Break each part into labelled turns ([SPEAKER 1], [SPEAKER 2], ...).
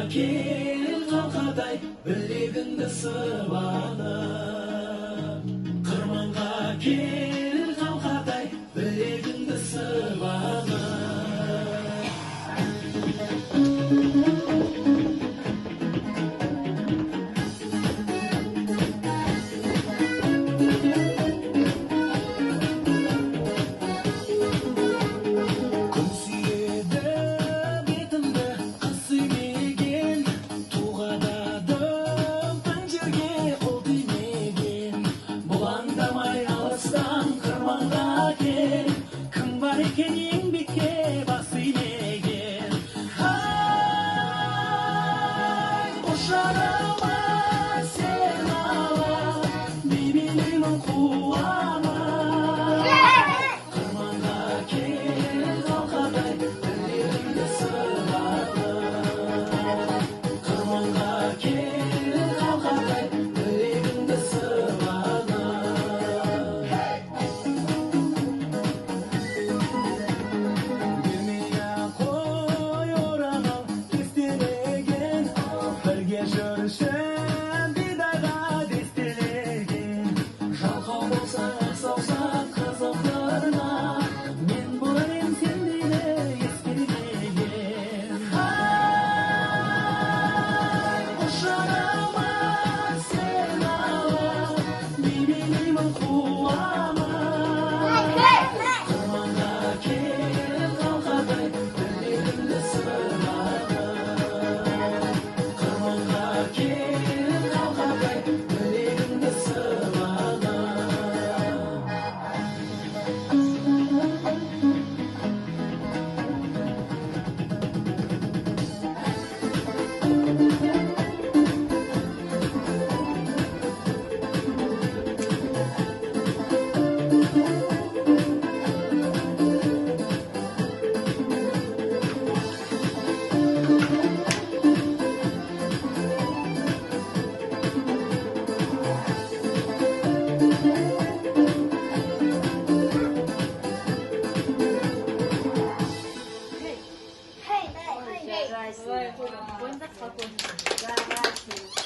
[SPEAKER 1] kel қалқадай білегіңді сыбанып, қырманға кел қалқадай білегіңді сыбанып. Еңбекке басы иген ұшарыма сен ала бейбілімін қуама қырманға кел қалқадай білегіңді сыбанып қырманға кел қалқадай білегіңді сыбанып жүрші бидайға дестелеген жалқау болса саусақ қызықтырма мен болайын сен дейді ескермеген ұшарыма сен ала бейбілімін қуама қырманға кел қалқадай білегіңді сыбанып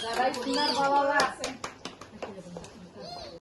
[SPEAKER 2] Давай, бalalar.